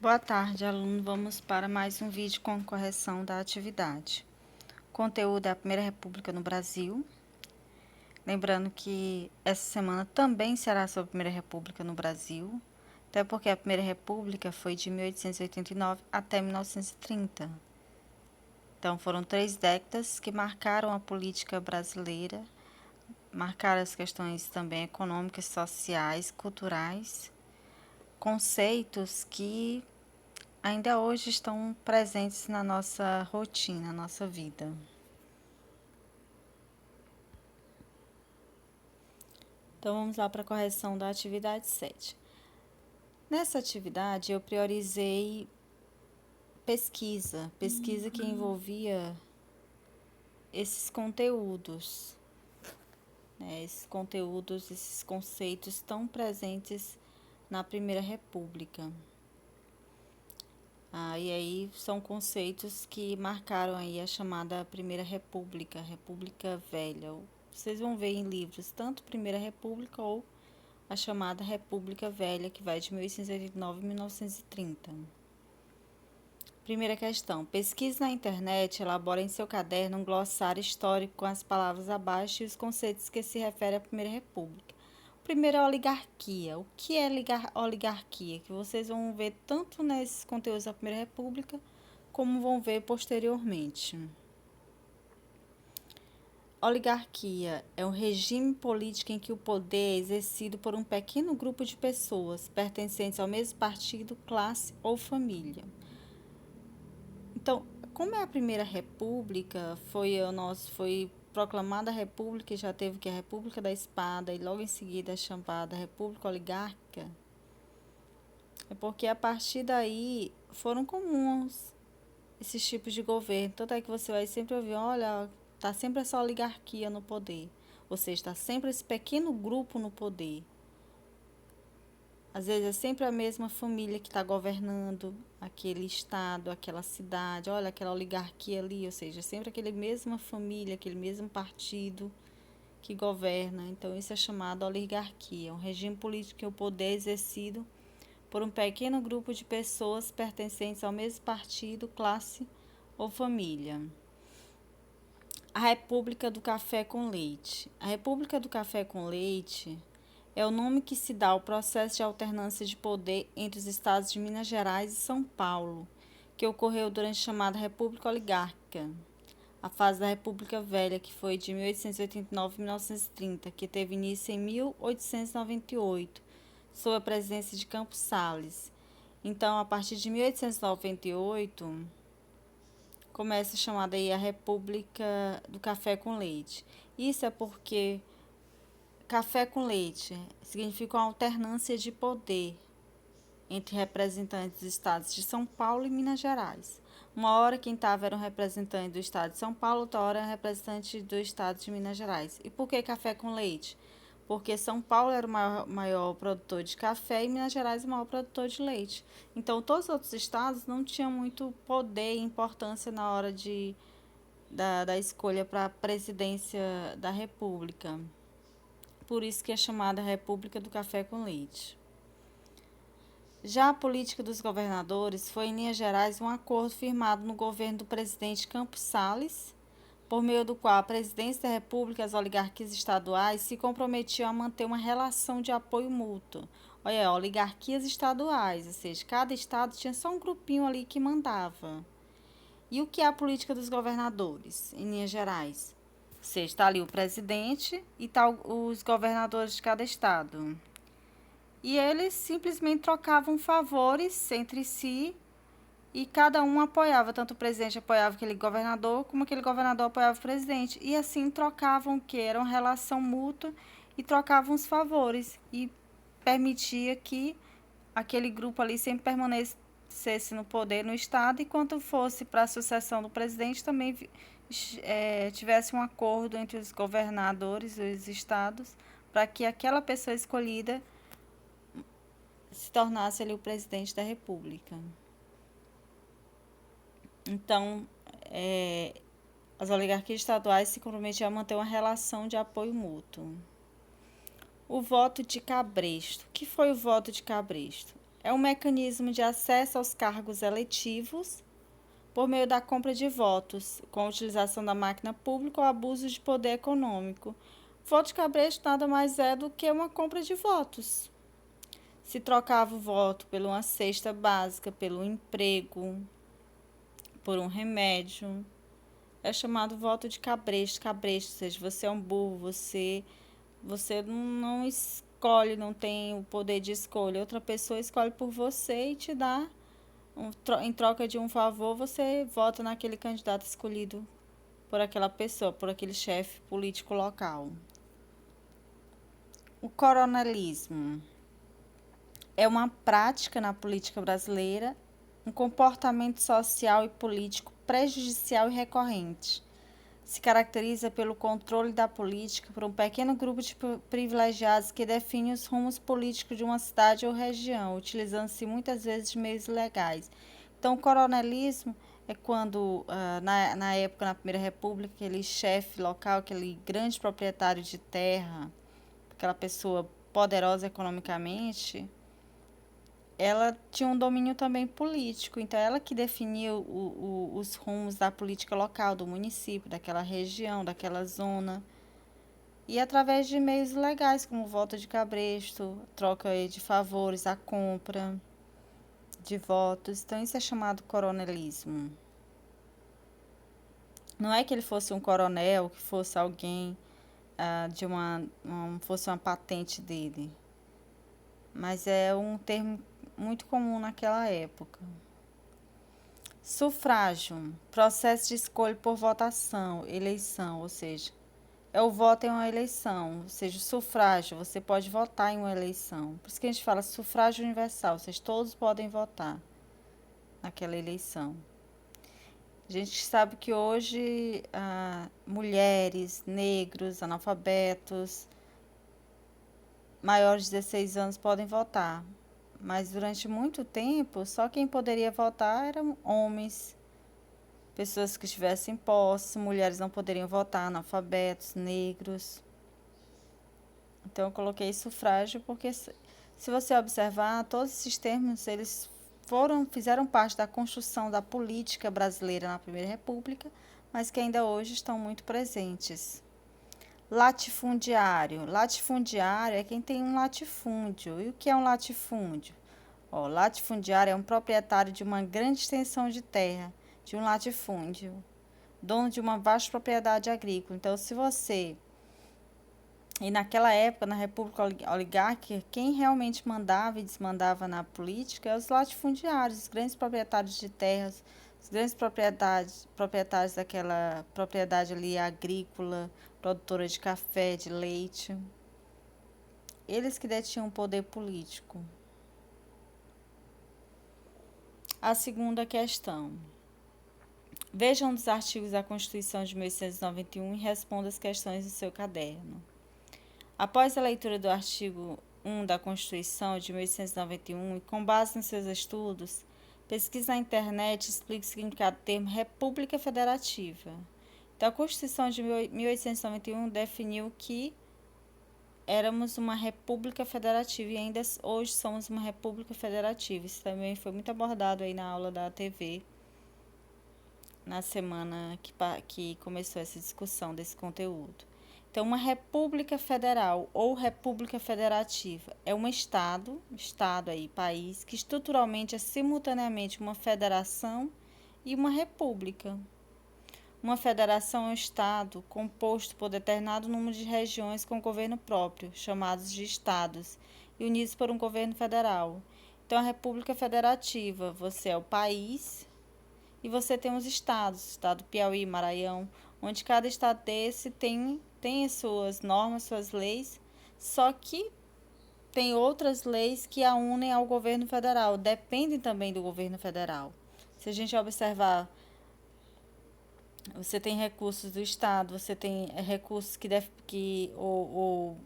Boa tarde, aluno. Vamos para mais um vídeo com correção da atividade. O conteúdo é a Primeira República no Brasil. Lembrando que essa semana também será sobre a Primeira República no Brasil, até porque a Primeira República foi de 1889 até 1930. Então, foram 3 décadas que marcaram a política brasileira, marcaram as questões também econômicas, sociais, culturais, conceitos que ainda hoje estão presentes na nossa rotina, na nossa vida. Então, vamos lá para a correção da atividade 7. Nessa atividade, eu priorizei pesquisa que envolvia esses conteúdos, né? Esses conceitos tão presentes na Primeira República. E aí são conceitos que marcaram aí a chamada Primeira República, República Velha. Vocês vão ver em livros tanto Primeira República ou a chamada República Velha, que vai de 1889 a 1930. Primeira questão. Pesquise na internet, elabore em seu caderno um glossário histórico com as palavras abaixo e os conceitos que se referem à Primeira República. Primeiro é oligarquia. O que é oligarquia? Que vocês vão ver tanto nesses conteúdos da Primeira República, como vão ver posteriormente. Oligarquia é um regime político em que o poder é exercido por um pequeno grupo de pessoas pertencentes ao mesmo partido, classe ou família. Então, como é a Primeira República, foi proclamada a República e já teve que a República da Espada e logo em seguida a chamada República Oligárquica, é porque a partir daí foram comuns esses tipos de governo. Tanto é que você vai sempre ouvir, olha, tá sempre essa oligarquia no poder. Ou seja, está sempre esse pequeno grupo no poder. Às vezes é sempre a mesma família que está governando aquele estado, aquela cidade, olha aquela oligarquia ali, ou seja, sempre aquela mesma família, aquele mesmo partido que governa. Então isso é chamado oligarquia, um regime político que o poder é exercido por um pequeno grupo de pessoas pertencentes ao mesmo partido, classe ou família. A República do Café com Leite. A República do Café com Leite é o nome que se dá ao processo de alternância de poder entre os estados de Minas Gerais e São Paulo, que ocorreu durante a chamada República Oligárquica, a fase da República Velha, que foi de 1889 a 1930, que teve início em 1898, sob a presidência de Campos Salles. Então, a partir de 1898, começa a chamada aí a República do Café com Leite. Isso é porque café com leite significa uma alternância de poder entre representantes dos estados de São Paulo e Minas Gerais. Uma hora quem estava era um representante do estado de São Paulo, outra hora era um representante do estado de Minas Gerais. E por que café com leite? Porque São Paulo era o maior produtor de café e Minas Gerais o maior produtor de leite. Então, todos os outros estados não tinham muito poder e importância na hora da escolha para a presidência da República. Por isso que é chamada República do Café com Leite. Já a política dos governadores foi, em linhas gerais, um acordo firmado no governo do presidente Campos Salles, por meio do qual a presidência da República e as oligarquias estaduais se comprometiam a manter uma relação de apoio mútuo. Olha, oligarquias estaduais, ou seja, cada estado tinha só um grupinho ali que mandava. E o que é a política dos governadores, em linhas gerais? Ou seja, está ali o presidente e está os governadores de cada estado. E eles simplesmente trocavam favores entre si e cada um apoiava, tanto o presidente apoiava aquele governador, como aquele governador apoiava o presidente. E assim trocavam o que? Era uma relação mútua e trocavam os favores. E permitia que aquele grupo ali sempre permanecesse no poder no Estado, e quando fosse para a sucessão do presidente, também tivesse um acordo entre os governadores e os estados para que aquela pessoa escolhida se tornasse ali o presidente da República. Então, as oligarquias estaduais se comprometiam a manter uma relação de apoio mútuo. O voto de Cabresto. O que foi o voto de Cabresto? É um mecanismo de acesso aos cargos eletivos por meio da compra de votos, com a utilização da máquina pública ou abuso de poder econômico. Voto de cabresto nada mais é do que uma compra de votos. Se trocava o voto por uma cesta básica, pelo emprego, por um remédio, é chamado voto de cabresto. Cabresto, ou seja, você é um burro, você não escolhe, não tem o poder de escolha. Outra pessoa escolhe por você e te dá, em troca de um favor, você vota naquele candidato escolhido por aquela pessoa, por aquele chefe político local. O coronelismo é uma prática na política brasileira, um comportamento social e político prejudicial e recorrente. Se caracteriza pelo controle da política por um pequeno grupo de privilegiados que define os rumos políticos de uma cidade ou região, utilizando-se muitas vezes de meios ilegais. Então, o coronelismo é quando, na época, na Primeira República, aquele chefe local, aquele grande proprietário de terra, aquela pessoa poderosa economicamente, ela tinha um domínio também político, então ela que definia os rumos da política local, do município, daquela região, daquela zona. E através de meios legais, como voto de cabresto, troca de favores, a compra de votos. Então isso é chamado coronelismo. Não é que ele fosse um coronel, que fosse alguém fosse uma patente dele, mas é um termo muito comum naquela época. Sufrágio, processo de escolha por votação, eleição, ou seja, é o voto em uma eleição, ou seja, o sufrágio, você pode votar em uma eleição. Por isso que a gente fala sufrágio universal, ou seja, todos podem votar naquela eleição. A gente sabe que hoje mulheres, negros, analfabetos, maiores de 16 anos podem votar. Mas durante muito tempo, só quem poderia votar eram homens, pessoas que estivessem posse, mulheres não poderiam votar, analfabetos, negros. Então eu coloquei sufrágio porque se você observar, todos esses termos, eles fizeram parte da construção da política brasileira na Primeira República, mas que ainda hoje estão muito presentes. Latifundiário. Latifundiário é quem tem um latifúndio. E o que é um latifúndio? Latifundiário é um proprietário de uma grande extensão de terra, de um latifúndio, dono de uma vasta propriedade agrícola. Então, se você... E naquela época, na República Oligárquica, quem realmente mandava e desmandava na política eram os latifundiários, os grandes proprietários de terras, os grandes proprietários daquela propriedade ali agrícola, produtora de café, de leite. Eles que detinham o poder político. A segunda questão. Veja um dos artigos da Constituição de 1891 e responda as questões do seu caderno. Após a leitura do artigo 1 da Constituição de 1891 e com base nos seus estudos, pesquise na internet e explique o significado do termo República Federativa. Então, a Constituição de 1891 definiu que éramos uma república federativa e ainda hoje somos uma república federativa. Isso também foi muito abordado aí na aula da TV, na semana que começou essa discussão desse conteúdo. Então, uma república federal ou república federativa é um estado aí, país, que estruturalmente é simultaneamente uma federação e uma república. Uma federação é um estado composto por determinado número de regiões com governo próprio, chamados de estados, e unidos por um governo federal. Então, a República Federativa, você é o país e você tem os estados, estado Piauí, Maranhão, onde cada estado desse tem as suas normas, suas leis, só que tem outras leis que a unem ao governo federal, dependem também do governo federal. Se a gente observar, você tem recursos do Estado, você tem recursos ou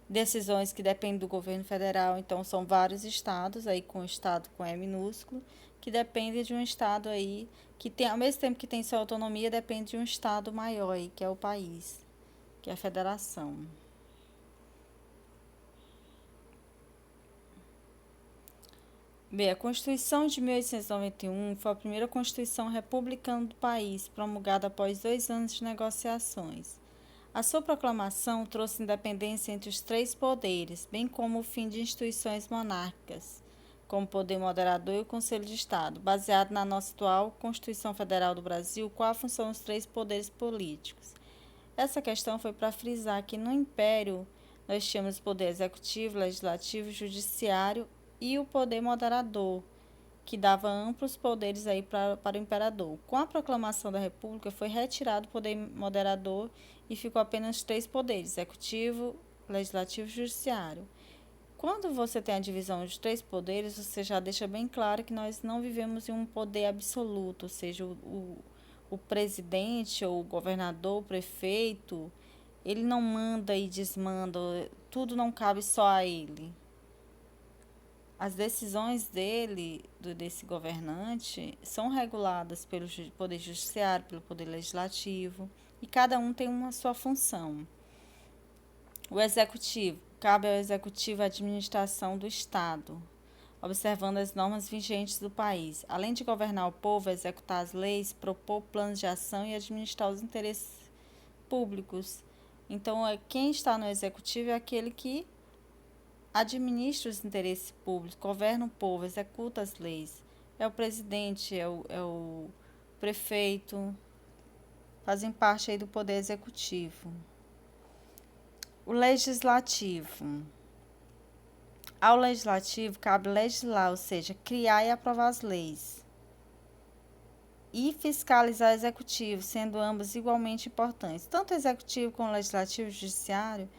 decisões que dependem do governo federal. Então, são vários estados, aí com o estado com E minúsculo, que dependem de um estado aí, que tem, ao mesmo tempo que tem sua autonomia, depende de um estado maior aí, que é o país, que é a federação. Bem, a Constituição de 1891 foi a primeira Constituição republicana do país, promulgada após 2 anos de negociações. A sua proclamação trouxe independência entre os três poderes, bem como o fim de instituições monárquicas, como o poder moderador e o Conselho de Estado. Baseado na nossa atual Constituição Federal do Brasil, qual a função dos três poderes políticos? Essa questão foi para frisar que no Império nós tínhamos o poder executivo, legislativo, judiciário e o poder moderador, que dava amplos poderes aí para o imperador. Com a proclamação da República, foi retirado o poder moderador e ficou apenas três poderes: executivo, legislativo e judiciário. Quando você tem a divisão de três poderes, você já deixa bem claro que nós não vivemos em um poder absoluto, ou seja, o presidente ou o governador, o prefeito, ele não manda e desmanda, tudo não cabe só a ele. As decisões desse governante, são reguladas pelo Poder Judiciário, pelo Poder Legislativo, e cada um tem uma sua função. O Executivo, cabe ao Executivo a administração do Estado, observando as normas vigentes do país. Além de governar o povo, executar as leis, propor planos de ação e administrar os interesses públicos. Então, quem está no Executivo é aquele que administra os interesses públicos, governa o povo, executa as leis. É o presidente, é o prefeito, fazem parte aí do poder executivo. O legislativo. Ao legislativo cabe legislar, ou seja, criar e aprovar as leis. E fiscalizar o executivo, sendo ambos igualmente importantes. Tanto o executivo como o legislativo e o judiciário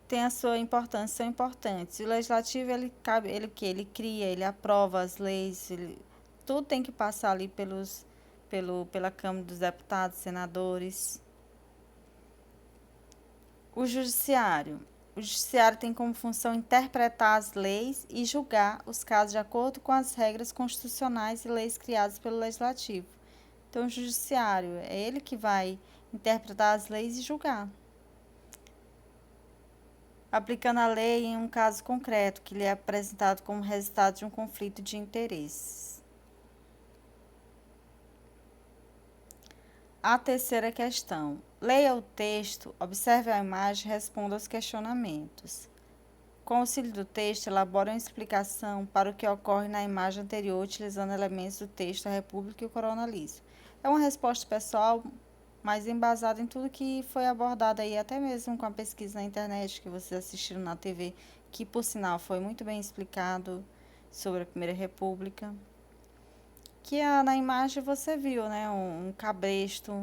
tem a sua importância, são importantes. O legislativo, ele cria, ele aprova as leis, tudo tem que passar ali pela Câmara dos Deputados, senadores. O judiciário. O judiciário tem como função interpretar as leis e julgar os casos de acordo com as regras constitucionais e leis criadas pelo legislativo. Então, o judiciário é ele que vai interpretar as leis e julgar, aplicando a lei em um caso concreto que lhe é apresentado como resultado de um conflito de interesses. A terceira questão. Leia o texto, observe a imagem e responda aos questionamentos. Com o auxílio do texto, elabore uma explicação para o que ocorre na imagem anterior, utilizando elementos do texto, a República e o Coronelismo. É uma resposta pessoal, mas embasada em tudo que foi abordado aí, até mesmo com a pesquisa na internet que vocês assistiram na TV, que, por sinal, foi muito bem explicado sobre a Primeira República. Que na imagem você viu, né, um cabresto,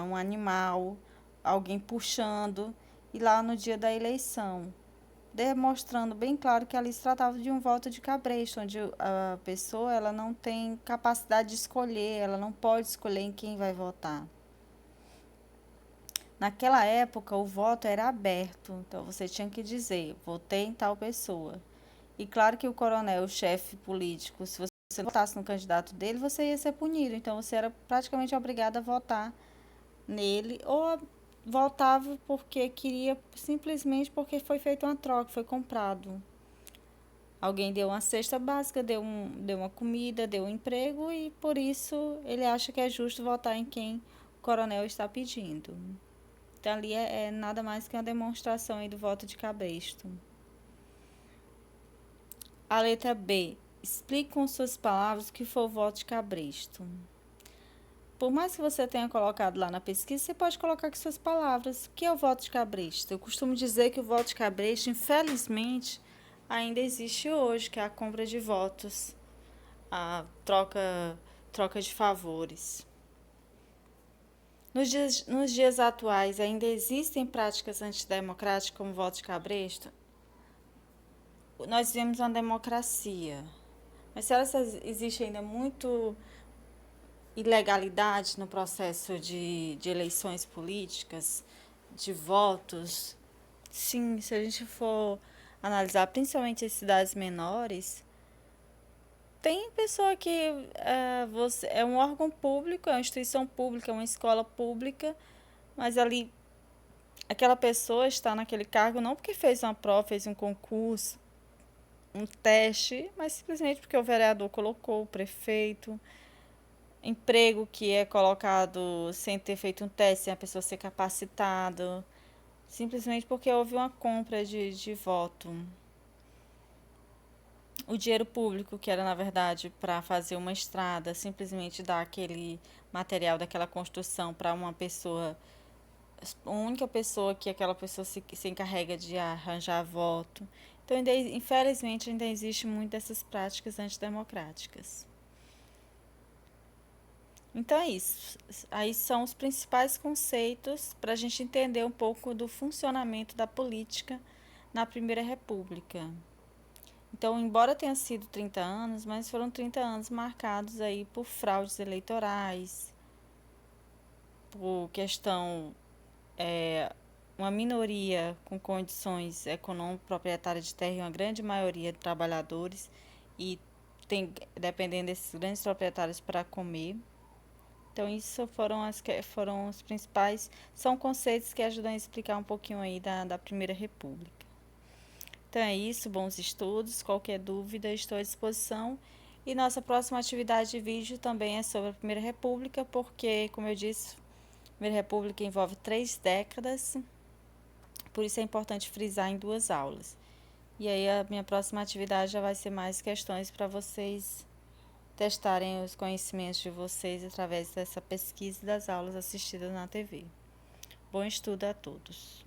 um animal, alguém puxando, e lá no dia da eleição, demonstrando bem claro que ali se tratava de um voto de cabresto, onde a pessoa ela não tem capacidade de escolher, ela não pode escolher em quem vai votar. Naquela época, o voto era aberto, então você tinha que dizer, votei em tal pessoa. E claro que o coronel, o chefe político, se você votasse no candidato dele, você ia ser punido, então você era praticamente obrigado a votar nele, ou votava porque queria, simplesmente porque foi feita uma troca, foi comprado. Alguém deu uma cesta básica, deu uma comida, deu um emprego e por isso ele acha que é justo votar em quem o coronel está pedindo. Então ali é nada mais que uma demonstração aí do voto de cabresto. A letra B. Explique com suas palavras o que foi o voto de cabresto. Por mais que você tenha colocado lá na pesquisa, você pode colocar com suas palavras. O que é o voto de cabresto? Eu costumo dizer que o voto de cabresto, infelizmente, ainda existe hoje, que é a compra de votos, a troca de favores. Nos dias atuais, ainda existem práticas antidemocráticas como o voto de cabresto? Nós vivemos uma democracia, mas será que existe ainda muito ilegalidade no processo de eleições políticas, de votos? Sim, se a gente for analisar principalmente as cidades menores, tem pessoa que você é um órgão público, é uma instituição pública, é uma escola pública, mas ali aquela pessoa está naquele cargo não porque fez uma prova, fez um concurso, um teste, mas simplesmente porque o vereador colocou, o prefeito. Emprego que é colocado sem ter feito um teste, sem a pessoa ser capacitada, simplesmente porque houve uma compra de voto. O dinheiro público, que era na verdade para fazer uma estrada, simplesmente dar aquele material daquela construção para uma pessoa, a única pessoa que aquela pessoa se encarrega de arranjar voto. Então, ainda, infelizmente, ainda existe muito dessas práticas antidemocráticas. Então é isso. Aí são os principais conceitos para a gente entender um pouco do funcionamento da política na Primeira República. Então, embora tenha sido 30 anos, mas foram 30 anos marcados aí por fraudes eleitorais, por questão, uma minoria com condições econômicas proprietárias de terra e uma grande maioria de trabalhadores e tem dependendo desses grandes proprietários para comer. Então, isso foram os principais, são conceitos que ajudam a explicar um pouquinho aí da Primeira República. Então é isso, bons estudos, qualquer dúvida estou à disposição. E nossa próxima atividade de vídeo também é sobre a Primeira República, porque, como eu disse, a Primeira República envolve 3 décadas, por isso é importante frisar em 2 aulas. E aí a minha próxima atividade já vai ser mais questões para vocês testarem os conhecimentos de vocês através dessa pesquisa e das aulas assistidas na TV. Bom estudo a todos!